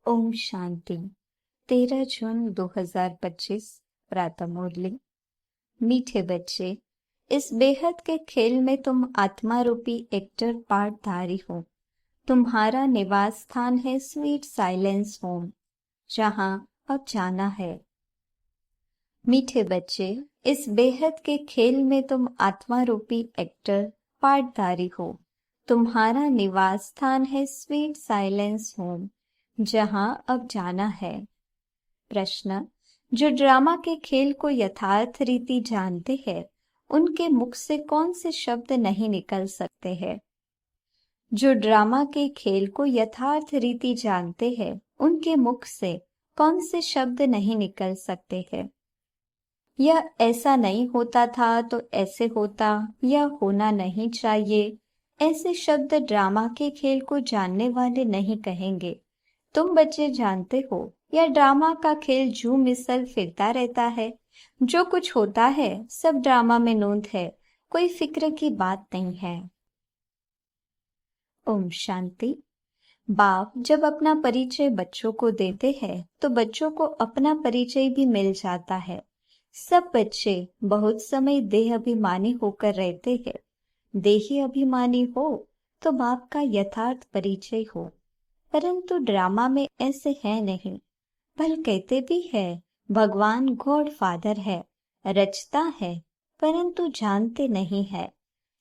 ओम शांति। 13 जून 2025 प्रातः मुरली। मीठे बच्चे, इस बेहद के खेल में तुम आत्मा रूपी एक्टर पार्टधारी हो। तुम्हारा निवास स्थान है स्वीट साइलेंस होम, जहां अब जाना है। मीठे बच्चे, इस बेहद के खेल में तुम आत्मा रूपी एक्टर पार्टधारी हो। तुम्हारा निवास स्थान है स्वीट साइलेंस होम, जहां अब जाना है। प्रश्न: जो ड्रामा के खेल को यथार्थ रीति जानते हैं, उनके मुख से कौन से शब्द नहीं निकल सकते हैं? जो ड्रामा के खेल को यथार्थ रीति जानते हैं, उनके मुख से कौन से शब्द नहीं निकल सकते हैं? यह ऐसा नहीं होता था तो ऐसे होता, यह होना नहीं चाहिए, ऐसे शब्द ड्रामा के खेल को जानने वाले नहीं कहेंगे। तुम बच्चे जानते हो, यह ड्रामा का खेल जू मिसल फिरता रहता है। जो कुछ होता है सब ड्रामा में नोंद है, कोई फिक्र की बात नहीं है। ओम शांति। बाप जब अपना परिचय बच्चों को देते हैं तो बच्चों को अपना परिचय भी मिल जाता है। सब बच्चे बहुत समय देह अभिमानी होकर रहते हैं। देही अभिमानी हो तो बाप का यथार्थ परिचय हो, परंतु ड्रामा में ऐसे है नहीं। भल कहते भी है भगवान गॉड फादर है, रचता है परंतु जानते नहीं है।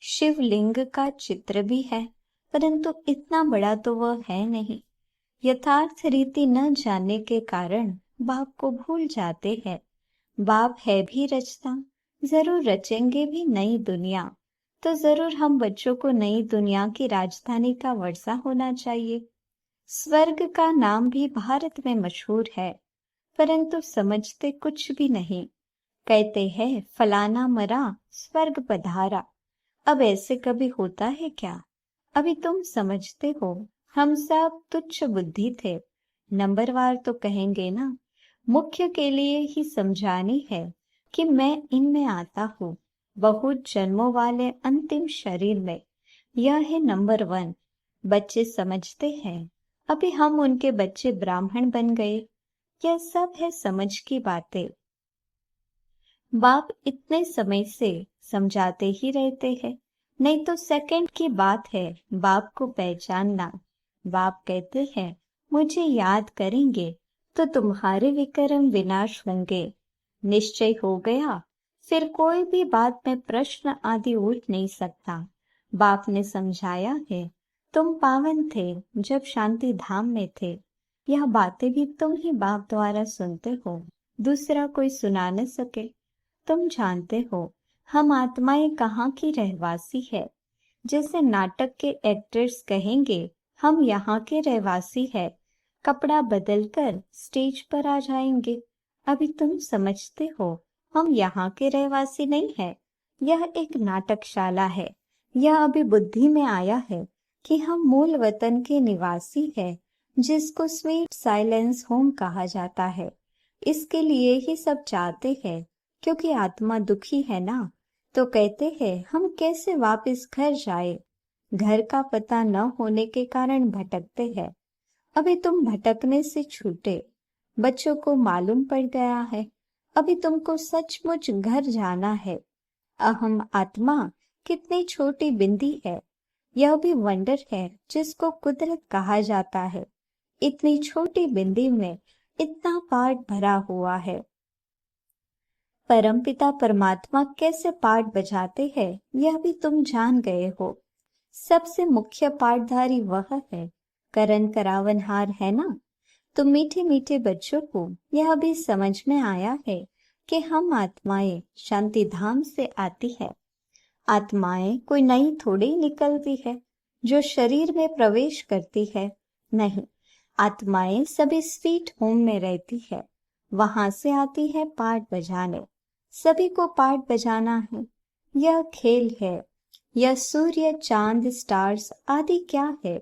शिवलिंग का चित्र भी है, परंतु इतना बड़ा तो वह है नहीं। यथार्थ रीति न जानने के कारण बाप को भूल जाते हैं। बाप है भी रचता, जरूर रचेंगे भी नई दुनिया, तो जरूर हम बच्चों को नई दुनिया की राजधानी का वर्षा होना चाहिए। स्वर्ग का नाम भी भारत में मशहूर है, परंतु समझते कुछ भी नहीं। कहते हैं फलाना मरा स्वर्ग पधारा। अब ऐसे कभी होता है क्या? अभी तुम समझते हो, हम सब तुच्छ बुद्धि थे। नंबरवार तो कहेंगे ना, मुख्य के लिए ही समझानी है कि मैं इनमें आता हूँ, बहुत जन्मों वाले अंतिम शरीर में। यह है नंबर 1। बच्चे समझते हैं, अभी हम उनके बच्चे ब्राह्मण बन गए। यह सब है समझ की बातें। बाप इतने समय से समझाते ही रहते हैं, नहीं तो सेकंड की बात है बाप को पहचानना। बाप कहते हैं मुझे याद करेंगे तो तुम्हारे विक्रम विनाश होंगे। निश्चय हो गया, फिर कोई भी बात में प्रश्न आदि उठ नहीं सकता। बाप ने समझाया है, तुम पावन थे जब शांति धाम में थे। यह बातें भी तुम ही बाप द्वारा सुनते हो, दूसरा कोई सुना न सके। तुम जानते हो हम आत्माएं कहाँ की रहवासी है। जैसे नाटक के एक्टर्स कहेंगे हम यहाँ के रहवासी है, कपड़ा बदलकर स्टेज पर आ जाएंगे। अभी तुम समझते हो हम यहाँ के रहवासी नहीं है, यह एक नाटकशाला है। यह अभी बुद्धि में आया है कि हम मूल वतन के निवासी है, जिसको स्वीट साइलेंस होम कहा जाता है। इसके लिए ही सब चाहते हैं, क्योंकि आत्मा दुखी है ना, तो कहते हैं हम कैसे वापस घर जाए। घर का पता न होने के कारण भटकते हैं। अभी तुम भटकने से छूटे, बच्चों को मालूम पड़ गया है, अभी तुमको सचमुच घर जाना है। अहम आत्मा कितनी छोटी बिंदी है, यह भी वंडर है जिसको कुदरत कहा जाता है। इतनी छोटी बिंदी में इतना पार्ट भरा हुआ है। परमपिता परमात्मा कैसे पार्ट बजाते हैं यह भी तुम जान गए हो। सबसे मुख्य पार्टधारी वह है, करण करावनहार है ना। तो मीठे मीठे बच्चों को यह भी समझ में आया है कि हम आत्माएं शांति धाम से आती है। आत्माएं कोई नई थोड़ी निकलती है जो शरीर में प्रवेश करती है, नहीं। आत्माएं सभी स्वीट होम में रहती है, वहां से आती है पार्ट बजाने। सभी को पार्ट बजाना है, यह खेल है। यह सूर्य चांद स्टार्स आदि क्या है?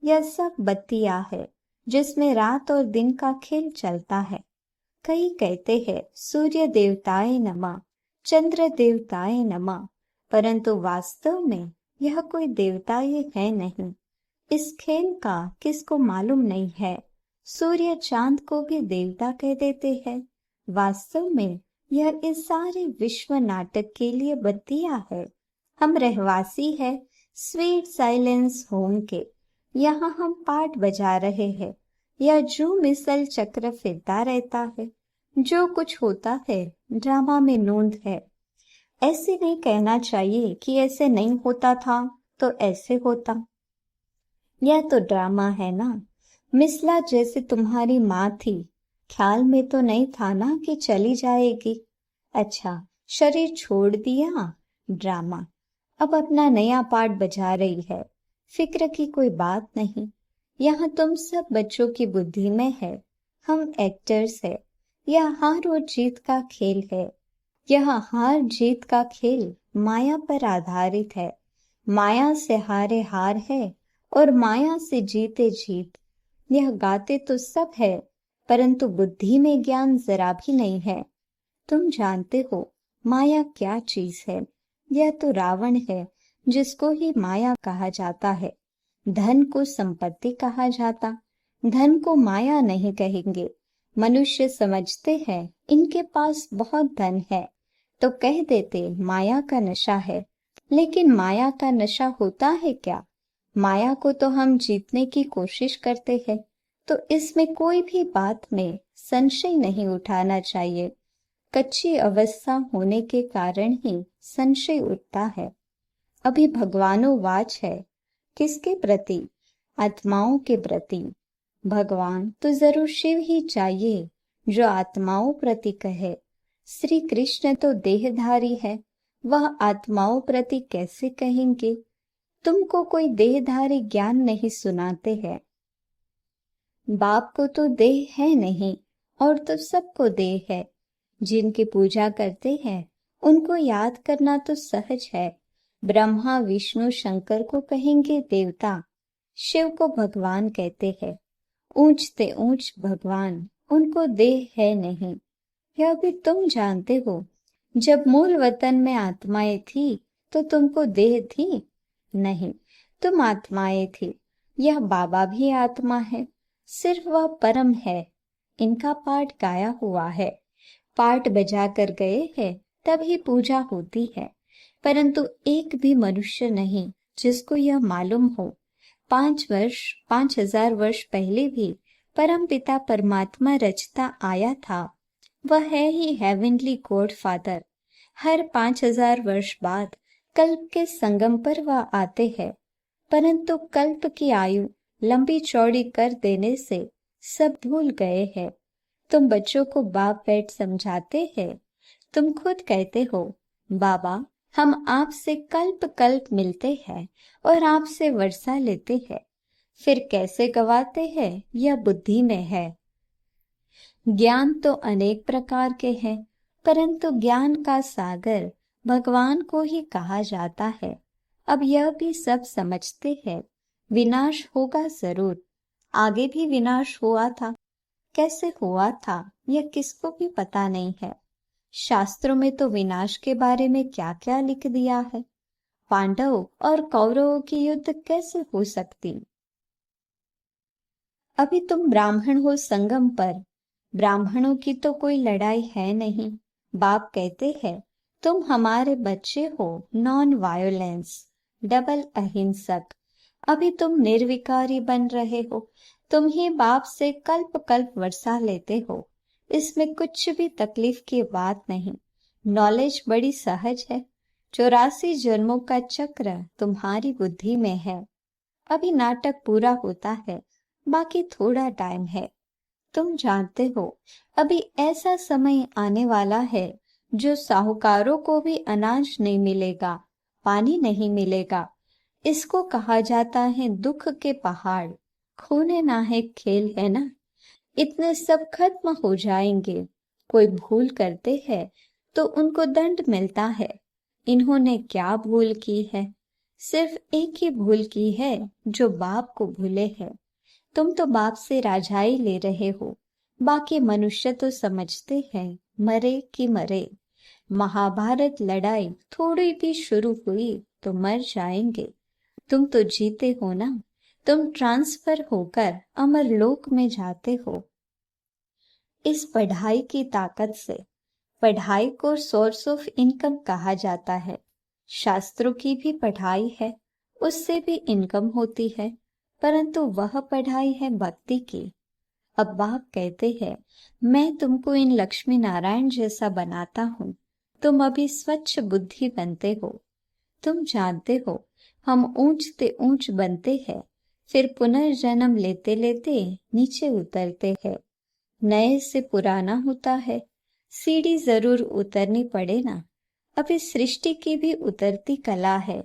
यह सब बत्तियां है जिसमें रात और दिन का खेल चलता है। कई कहते हैं सूर्य देवताए नमः, चंद्र देवताए नमः, परंतु वास्तव में यह कोई देवता ये है नहीं। इस खेल का किसको मालूम नहीं है। सूर्य चांद को भी देवता कह देते हैं। वास्तव में यह इस सारे विश्व नाटक के लिए बत्तियां है। हम रहवासी है स्वीट साइलेंस होम के। यहाँ हम पाठ बजा रहे हैं। यह जो मिसल चक्र फिरता रहता है। जो कुछ होता है ड्रामा में नोंद है। ऐसे नहीं कहना चाहिए कि ऐसे नहीं होता था तो ऐसे होता। यह तो ड्रामा है ना। मिसला जैसे तुम्हारी माँ थी, ख्याल में तो नहीं था ना कि चली जाएगी। अच्छा, शरीर छोड़ दिया, ड्रामा। अब अपना नया पार्ट बजा रही है। फिक्र की कोई बात नहीं। यहाँ तुम सब बच्चों की बुद्धि में है। हम एक्टर्स है। यह हार और जीत का खेल है। यह हार जीत का खेल माया पर आधारित है। माया से हारे हार है और माया से जीते जीत। यह गाते तो सब है, परंतु बुद्धि में ज्ञान जरा भी नहीं है। तुम जानते हो माया क्या चीज है। यह तो रावण है, जिसको ही माया कहा जाता है। धन को संपत्ति कहा जाता, धन को माया नहीं कहेंगे। मनुष्य समझते हैं इनके पास बहुत धन है, तो कह देते माया का नशा है। लेकिन माया का नशा होता है क्या? माया को तो हम जीतने की कोशिश करते हैं, तो इसमें कोई भी बात में संशय नहीं उठाना चाहिए। कच्ची अवस्था होने के कारण ही संशय उठता है। अभी भगवानोवाच है। किसके प्रति? आत्माओं के प्रति। भगवान तो जरूर शिव ही चाहिए, जो आत्माओं प्रति कहे। श्री कृष्ण तो देहधारी है, वह आत्माओं प्रति कैसे कहेंगे? तुमको कोई देहधारी ज्ञान नहीं सुनाते हैं। बाप को तो देह है नहीं, और तो सबको देह है। जिनकी पूजा करते हैं उनको याद करना तो सहज है। ब्रह्मा विष्णु शंकर को कहेंगे देवता, शिव को भगवान कहते हैं। ऊंचते ऊंच भगवान, उनको देह है नहीं। यह भी तुम जानते हो। जब मूल वतन में आत्माएं थी तो तुमको देह थी नहीं, तुम आत्माएं थी। यह बाबा भी आत्मा है, सिर्फ वह परम है। इनका पाठ गाया हुआ है, पाठ बजा कर गए हैं, तभी पूजा होती है। परंतु एक भी मनुष्य नहीं जिसको यह मालूम हो 5,000 वर्ष पहले भी परम पिता परमात्मा रचता आया था। वह है ही हेवनली गॉड फादर। हर 5,000 वर्ष बाद कल्प के संगम पर वह आते हैं, परंतु कल्प की आयु लंबी चौड़ी कर देने से सब भूल गए हैं। तुम बच्चों को बाप बैठ समझाते हैं। तुम खुद कहते हो बाबा हम आपसे कल्प कल्प मिलते हैं और आपसे वर्षा लेते हैं। फिर कैसे गवाते हैं यह बुद्धि में है। ज्ञान तो अनेक प्रकार के हैं, परंतु ज्ञान का सागर भगवान को ही कहा जाता है। अब यह भी सब समझते हैं विनाश होगा जरूर। आगे भी विनाश हुआ था, कैसे हुआ था यह किसको भी पता नहीं है। शास्त्रों में तो विनाश के बारे में क्या क्या लिख दिया है। पांडव और कौरवों की युद्ध कैसे हो सकती? अभी तुम ब्राह्मण हो संगम पर, ब्राह्मणों की तो कोई लड़ाई है नहीं। बाप कहते हैं तुम हमारे बच्चे हो, नॉन वायोलेंस, डबल अहिंसक। अभी तुम निर्विकारी बन रहे हो। तुम ही बाप से कल्प कल्प वर्षा लेते हो। इसमें कुछ भी तकलीफ की बात नहीं। नॉलेज बड़ी सहज है। 84 जन्मों का चक्र तुम्हारी बुद्धि में है। अभी नाटक पूरा होता है, बाकी थोड़ा टाइम है। तुम जानते हो अभी ऐसा समय आने वाला है जो साहूकारों को भी अनाज नहीं मिलेगा, पानी नहीं मिलेगा। इसको कहा जाता है दुख के पहाड़। खूने नाहक खेल है ना। इतने सब खत्म हो जाएंगे। कोई भूल करते हैं तो उनको दंड मिलता है। इन्होंने क्या भूल की है? सिर्फ एक ही भूल की है, जो बाप को भूले है। तुम तो बाप से राजाई ले रहे हो, बाकी मनुष्य तो समझते हैं मरे कि मरे। महाभारत लड़ाई थोड़ी भी शुरू हुई तो मर जाएंगे। तुम तो जीते हो ना। तुम ट्रांसफर होकर अमरलोक में जाते हो। इस पढ़ाई की ताकत से, पढ़ाई को सोर्स ऑफ इनकम कहा जाता है। शास्त्रों की भी पढ़ाई है, उससे भी इनकम होती है, परंतु वह पढ़ाई है भक्ति की। अब बाप कहते हैं, मैं तुमको इन लक्ष्मी नारायण जैसा बनाता हूँ। तुम अभी स्वच्छ बुद्धि बनते हो। तुम जानते हो, हम ऊंचते ऊंच बनते हैं, फिर पुनर्जन्म लेते लेते नीचे उतरते हैं। नए से पुराना होता है, सीढ़ी जरूर उतरनी पड़े ना। अभी सृष्टि की भी उतरती कला है।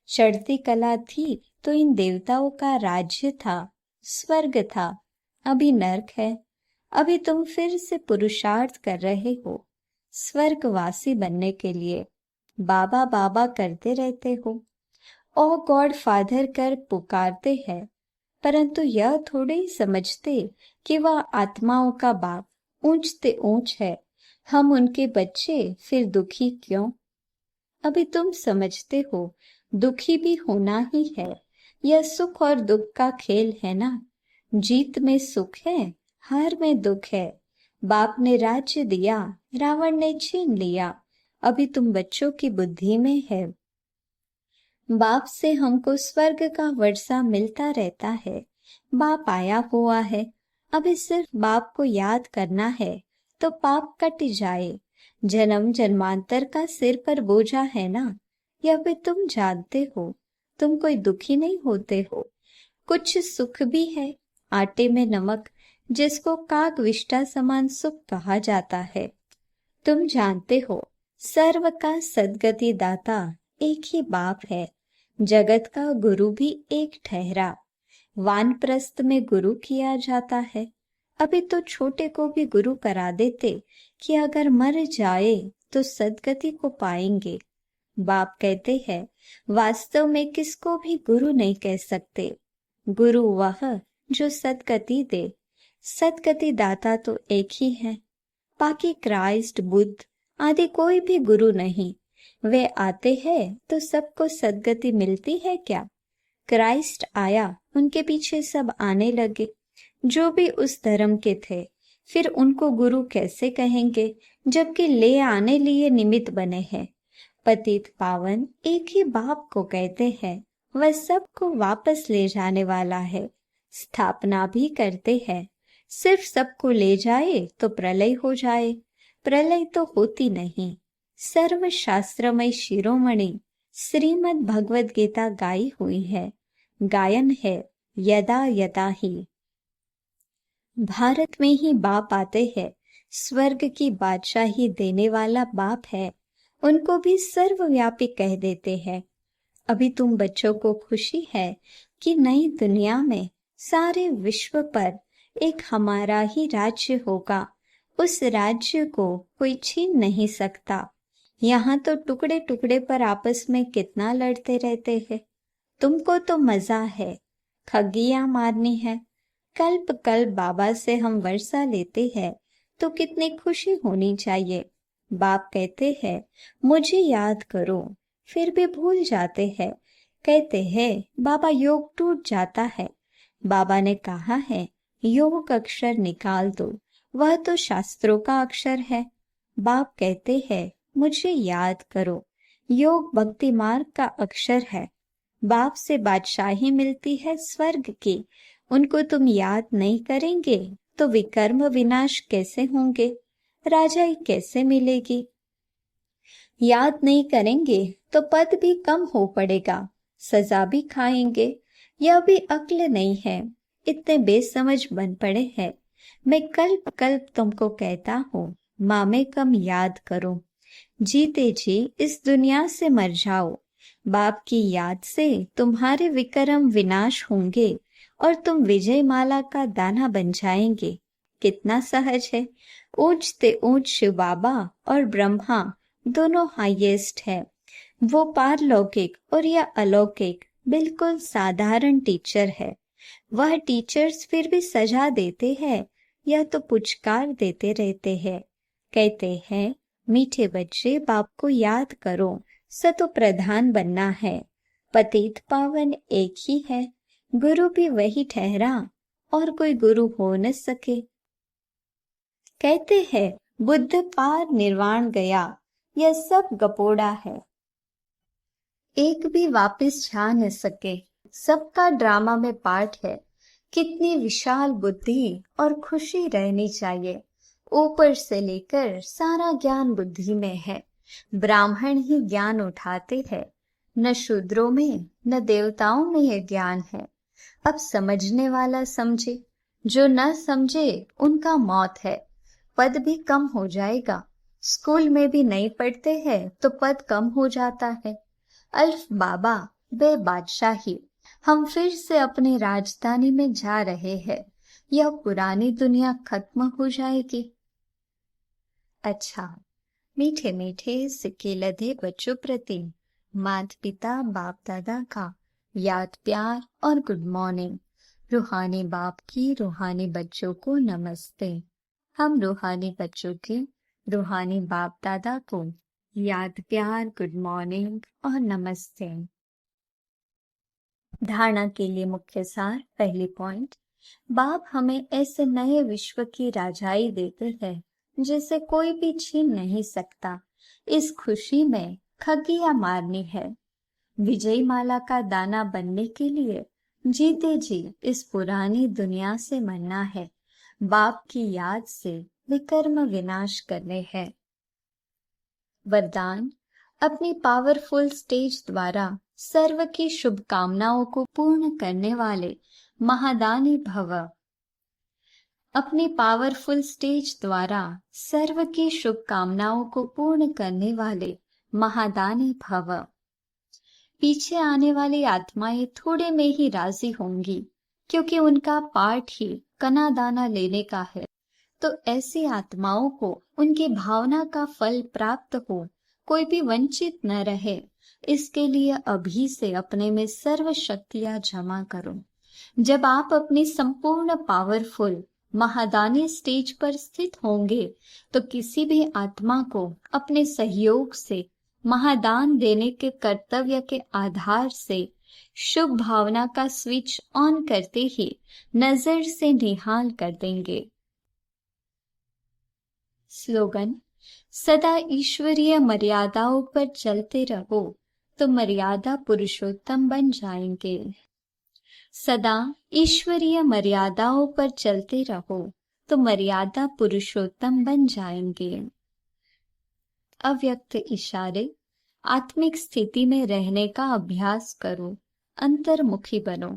चढ़ती कला थी तो इन देवताओं का राज्य था, स्वर्ग था। अभी नरक है। अभी तुम फिर से पुरुषार्थ कर रहे हो स्वर्गवासी बनने के लिए। बाबा बाबा करते रहते हो, ओ गॉड फादर कर पुकारते हैं, परंतु यह थोड़े ही समझते कि वह आत्माओं का बाप ऊंचते ऊंच है। हम उनके बच्चे, फिर दुखी क्यों? अभी तुम समझते हो, दुखी भी होना ही है। यह सुख और दुख का खेल है ना। जीत में सुख है, हार में दुख है। बाप ने राज्य दिया, रावण ने छीन लिया। अभी तुम बच्चों की बुद्धि में है। बाप से हमको स्वर्ग का वर्षा मिलता रहता है। बाप आया हुआ है, अभी सिर्फ बाप को याद करना है तो पाप कट जाए। जन्म जन्मांतर का सिर पर बोझा है ना, यह भी तुम जानते हो। तुम कोई दुखी नहीं होते हो। कुछ सुख भी है, आटे में नमक, जिसको काग विष्टा समान सुख कहा जाता है। तुम जानते हो, सर्व का सद्गति दाता एक ही बाप है। जगत का गुरु भी एक ठहरा। वानप्रस्थ में गुरु किया जाता है। अभी तो छोटे को भी गुरु करा देते कि अगर मर जाए तो सद्गति को पाएंगे। बाप कहते हैं, वास्तव में किसको भी गुरु नहीं कह सकते। गुरु वह जो सद्गति दे। सद्गति दाता तो एक ही है, बाकी क्राइस्ट, बुद्ध आदि कोई भी गुरु नहीं। वे आते हैं तो सबको सद्गति मिलती है क्या? क्राइस्ट आया, उनके पीछे सब आने लगे, जो भी उस धर्म के थे। फिर उनको गुरु कैसे कहेंगे, जबकि ले आने लिए निमित्त बने हैं। पतित पावन एक ही बाप को कहते हैं, वह सबको वापस ले जाने वाला है। स्थापना भी करते हैं। सिर्फ सबको ले जाए तो प्रलय हो जाए, प्रलय तो होती नहीं। सर्व शास्त्रमय शिरोमणि श्रीमद् भगवद गीता गाई हुई है। गायन है यदा यदा ही। भारत में ही बाप आते हैं। स्वर्ग की बादशाही देने वाला बाप है, उनको भी सर्वव्यापी कह देते हैं। अभी तुम बच्चों को खुशी है कि नई दुनिया में सारे विश्व पर एक हमारा ही राज्य होगा। उस राज्य को कोई छीन नहीं सकता। यहाँ तो टुकड़े टुकड़े पर आपस में कितना लड़ते रहते हैं। तुमको तो मजा है, खगियां मारनी है। कल्प कल्प बाबा से हम वर्षा लेते हैं तो कितनी खुशी होनी चाहिए। बाप कहते हैं, मुझे याद करो, फिर भी भूल जाते हैं। कहते हैं, बाबा योग टूट जाता है। बाबा ने कहा है, योग अक्षर निकाल दो, वह तो शास्त्रों का अक्षर है। बाप कहते हैं, मुझे याद करो, योग भक्ति मार्ग का अक्षर है। बाप से बादशाही मिलती है स्वर्ग की, उनको तुम याद नहीं करेंगे तो विकर्म विनाश कैसे होंगे, राजाई कैसे मिलेगी। याद नहीं करेंगे तो पद भी कम हो पड़ेगा, सजा भी खाएंगे। यह भी अक्ल नहीं है, इतने बेसमझ बन पड़े हैं। मैं कल्प कल्प तुमको कहता हूँ, मामे कम याद करो। जीते जी इस दुनिया से मर जाओ। बाप की याद से तुम्हारे विक्रम विनाश होंगे और तुम विजय माला का दाना बन जाएंगे। कितना सहज है। ऊंचते ऊंच शिव बाबा और ब्रह्मा दोनों हाईएस्ट है। वो पारलौकिक और यह अलौकिक बिल्कुल साधारण टीचर है। वह टीचर्स फिर भी सजा देते हैं या तो पुचकार देते रहते हैं। कहते हैं, मीठे बच्चे बाप को याद करो, सतो प्रधान बनना है। पतित पावन एक ही है, गुरु भी वही ठहरा और कोई गुरु हो न सके। कहते हैं बुद्ध पार निर्वाण गया, यह सब गपोड़ा है। एक भी वापस जा न सके, सबका ड्रामा में पार्ट है। कितनी विशाल बुद्धि और खुशी रहनी चाहिए। ऊपर से लेकर सारा ज्ञान बुद्धि में है। ब्राह्मण ही ज्ञान उठाते हैं, न शूद्रों में न देवताओं में यह ज्ञान है। अब समझने वाला समझे, जो न समझे उनका मौत है। पद भी कम हो जाएगा। स्कूल में भी नहीं पढ़ते हैं तो पद कम हो जाता है। अल्फ बाबा बे बादशाही। हम फिर से अपनी राजधानी में जा रहे हैं। यह पुरानी दुनिया खत्म हो जाएगी। अच्छा, मीठे मीठे सिक्के लदे बच्चों प्रति माता पिता बाप दादा का याद प्यार और गुड मॉर्निंग। रूहानी बाप की रूहानी बच्चों को नमस्ते। हम रूहानी बच्चों के रूहानी बाप दादा को याद प्यार गुड मॉर्निंग और नमस्ते। धारणा के लिए मुख्य सार। पहली पॉइंट, बाप हमें ऐसे नए विश्व की राजाई देते हैं जिसे कोई भी छीन नहीं सकता। इस खुशी में खगिया मारनी है। विजय माला का दाना बनने के लिए जीते जी इस पुरानी दुनिया से मरना है। बाप की याद से विकर्म विनाश करने हैं। वरदान, अपनी पावरफुल स्टेज द्वारा सर्व की शुभकामनाओं को पूर्ण करने वाले महादानी भव। अपनी पावरफुल स्टेज द्वारा सर्व की शुभकामनाओं को पूर्ण करने वाले महादानी भव। पीछे आने वाली आत्माएं थोड़े में ही राजी होंगी, क्योंकि उनका पार्ट ही कना दाना लेने का है। तो ऐसी आत्माओं को उनकी भावना का फल प्राप्त हो, कोई भी वंचित न रहे, इसके लिए अभी से अपने में सर्व शक्तियां जमा करो। जब आप अपनी संपूर्ण पावरफुल महादानी स्टेज पर स्थित होंगे तो किसी भी आत्मा को अपने सहयोग से महादान देने के कर्तव्य के आधार से शुभ भावना का स्विच ऑन करते ही नजर से निहाल कर देंगे। स्लोगन, सदा ईश्वरीय मर्यादाओं पर चलते रहो तो मर्यादा पुरुषोत्तम बन जाएंगे। सदा ईश्वरीय मर्यादाओं पर चलते रहो तो मर्यादा पुरुषोत्तम बन जाएंगे। अव्यक्त इशारे, आत्मिक स्थिति में रहने का अभ्यास करो, अंतर्मुखी बनो।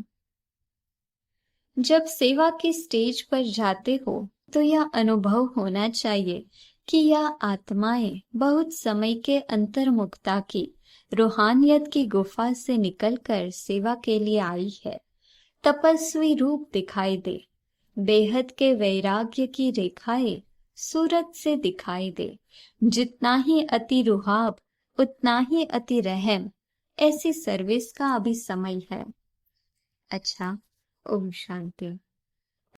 जब सेवा की स्टेज पर जाते हो तो यह अनुभव होना चाहिए कि यह आत्माएं बहुत समय के अंतर्मुखता की रूहानियत की गुफा से निकलकर सेवा के लिए आई है। तपस्वी रूप दिखाई दे, बेहद के वैराग्य की रेखाएं सूरत से दिखाई दे। जितना ही अति रुहाब उतना ही अति रहम। ऐसी सर्विस का अभी समय है। अच्छा, ओम शांति।